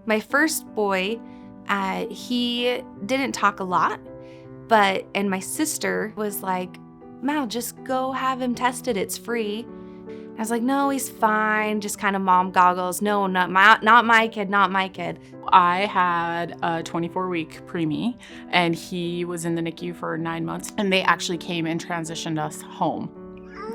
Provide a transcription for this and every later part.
My first boy, he didn't talk a lot, and my sister was like, Mal, just go have him tested. It's free. I was like, no, he's fine. Just kind of mom goggles. No, not my kid, not my kid. I had a 24-week preemie, and he was in the NICU for 9 months, and they actually came and transitioned us home.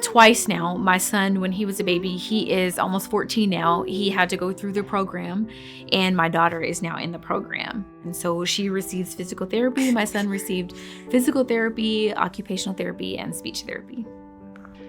Twice now. My son, when he was a baby, he is almost 14 now. He had to go through the program, and my daughter is now in the program. And so she receives physical therapy. My son received physical therapy, occupational therapy, and speech therapy.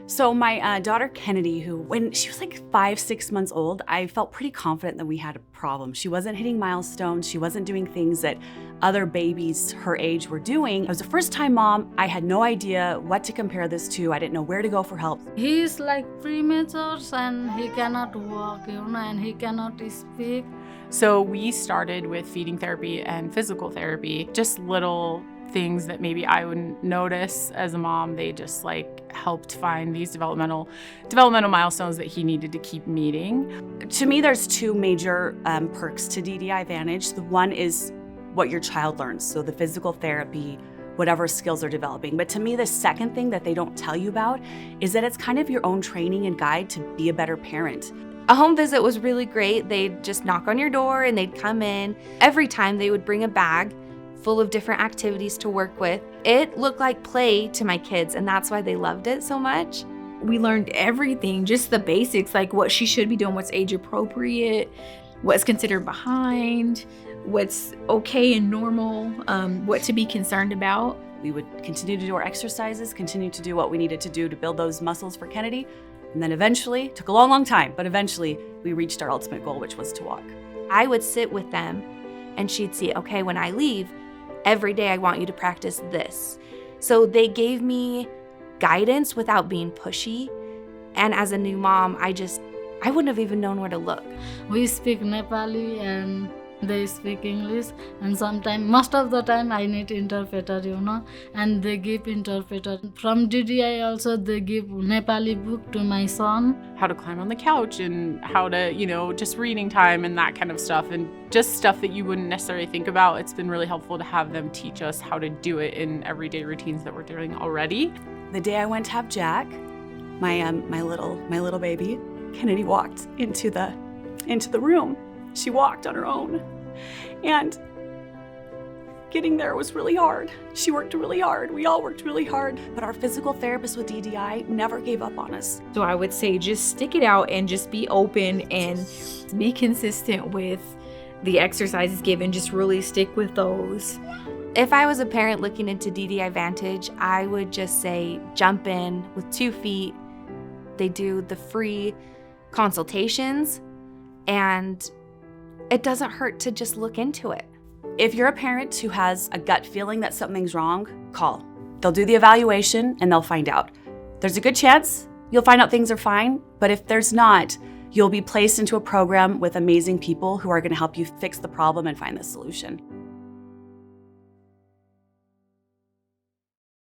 So my daughter Kennedy, who when she was like 5-6 months old, I felt pretty confident that we had a problem. She wasn't hitting milestones. She wasn't doing things that other babies her age were doing. I was a first-time mom. I had no idea what to compare this to. I didn't know where to go for help. He's like premature and he cannot walk, and he cannot speak. So we started with feeding therapy and physical therapy, just little things that maybe I wouldn't notice as a mom. They just like helped find these developmental milestones that he needed to keep meeting. To me, there's two major perks to DDI Vantage. The one is what your child learns, so the physical therapy, whatever skills they're developing. But to me, the second thing that they don't tell you about is that it's kind of your own training and guide to be a better parent. A home visit was really great. They'd just knock on your door and they'd come in. Every time they would bring a bag full of different activities to work with. It looked like play to my kids, and that's why they loved it so much. We learned everything, just the basics, like what she should be doing, what's age appropriate, what's considered behind, what's okay and normal, what to be concerned about. We would continue to do our exercises, continue to do what we needed to do to build those muscles for Kennedy. And then eventually, took a long, long time, but eventually we reached our ultimate goal, which was to walk. I would sit with them and she'd see, okay, when I leave, every day I want you to practice this. So they gave me guidance without being pushy. And as a new mom, I wouldn't have even known where to look. We speak Nepali and they speak English, and sometimes, most of the time, I need interpreter, and they give interpreter. From DDI also, they give Nepali book to my son. How to climb on the couch and how to, just reading time and that kind of stuff, and just stuff that you wouldn't necessarily think about. It's been really helpful to have them teach us how to do it in everyday routines that we're doing already. The day I went to have Jack, my little baby, Kennedy walked into the room. She walked on her own, and getting there was really hard. She worked really hard. We all worked really hard, but our physical therapist with DDI never gave up on us. So I would say just stick it out and just be open and be consistent with the exercises given. Just really stick with those. If I was a parent looking into DDI Vantage, I would just say jump in with 2 feet. They do the free consultations, and it doesn't hurt to just look into it. If you're a parent who has a gut feeling that something's wrong, call. They'll do the evaluation and they'll find out. There's a good chance you'll find out things are fine, but if there's not, you'll be placed into a program with amazing people who are going to help you fix the problem and find the solution.